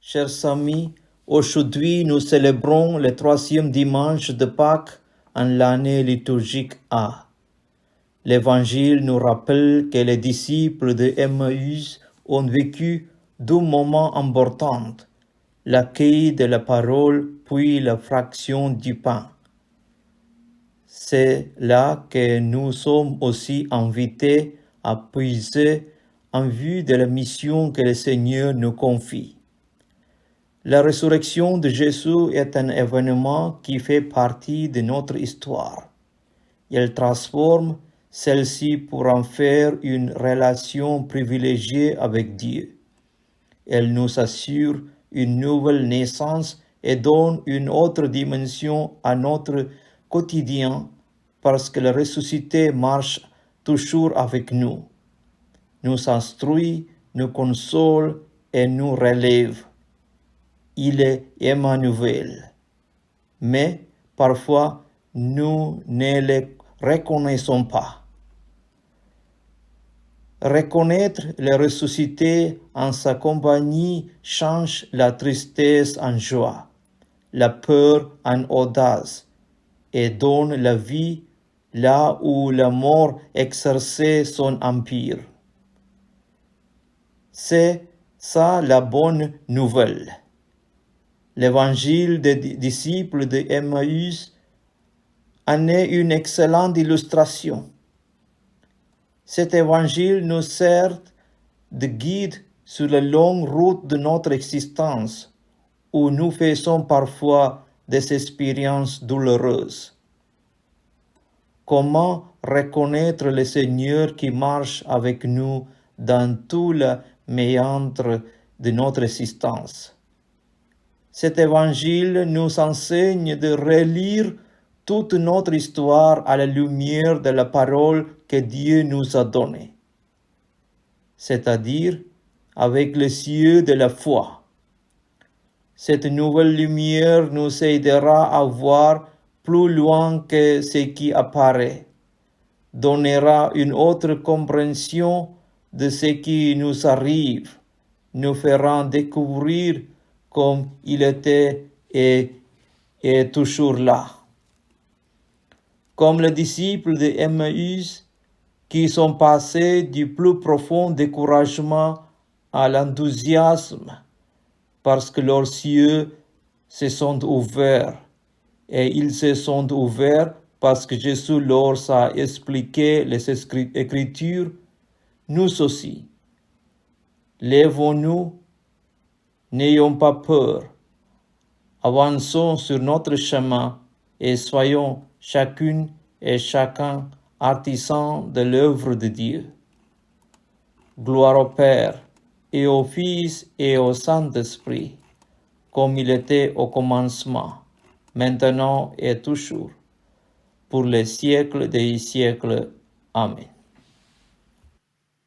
Chers amis, aujourd'hui nous célébrons le troisième dimanche de Pâques en l'année liturgique A. L'Évangile nous rappelle que les disciples de Emmaüs ont vécu deux moments importants, l'accueil de la parole puis la fraction du pain. C'est là que nous sommes aussi invités à puiser en vue de la mission que le Seigneur nous confie. La résurrection de Jésus est un événement qui fait partie de notre histoire. Elle transforme celle-ci pour en faire une relation privilégiée avec Dieu. Elle nous assure une nouvelle naissance et donne une autre dimension à notre quotidien parce que le ressuscité marche toujours avec nous, nous instruit, nous console et nous relève. Il est Emmanuel. Mais parfois, nous ne le reconnaissons pas. Reconnaître le ressuscité en sa compagnie change la tristesse en joie, la peur en audace et donne la vie là où la mort exerçait son empire. C'est ça la bonne nouvelle. L'évangile des disciples de Emmaüs en est une excellente illustration. Cet évangile nous sert de guide sur la longue route de notre existence, où nous faisons parfois des expériences douloureuses. Comment reconnaître le Seigneur qui marche avec nous dans tout le méandre de notre existence? Cet évangile nous enseigne de relire toute notre histoire à la lumière de la parole que Dieu nous a donnée, c'est-à-dire avec les yeux de la foi. Cette nouvelle lumière nous aidera à voir plus loin que ce qui apparaît, donnera une autre compréhension de ce qui nous arrive, nous fera découvrir comme il était et est toujours là. Comme les disciples de Emmaüs qui sont passés du plus profond découragement à l'enthousiasme parce que leurs yeux se sont ouverts et ils se sont ouverts parce que Jésus leur a expliqué les Écritures, nous aussi. Lèvons-nous, n'ayons pas peur, avançons sur notre chemin et soyons chacune et chacun artisans de l'œuvre de Dieu. Gloire au Père, et au Fils, et au Saint-Esprit, comme il était au commencement, maintenant et toujours, pour les siècles des siècles. Amen.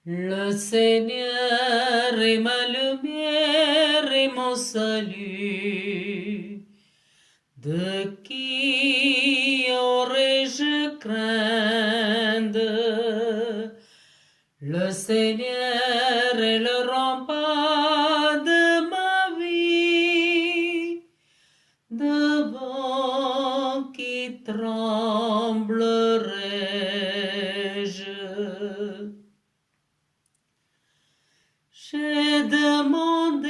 Le Seigneur est ma lumière et mon salut. De qui aurais-je craindre? Le Seigneur est le rempart de ma vie. Devant qui tremblerai-je? J'ai demandé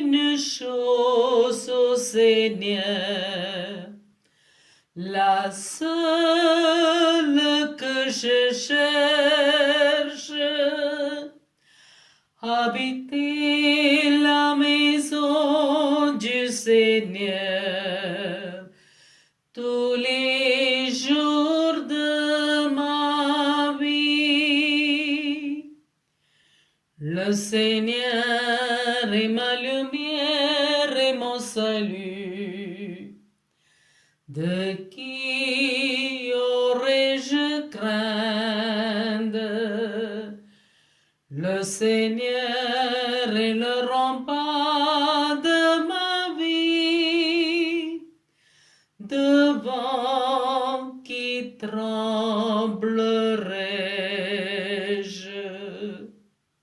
une chose au Seigneur, la seule que je cherche, habiter la maison du Seigneur tous les jours de ma vie. Le Seigneur est ma lumière et mon salut. De qui aurais-je craindre? Le Seigneur est le rempart de ma vie. Devant qui tremble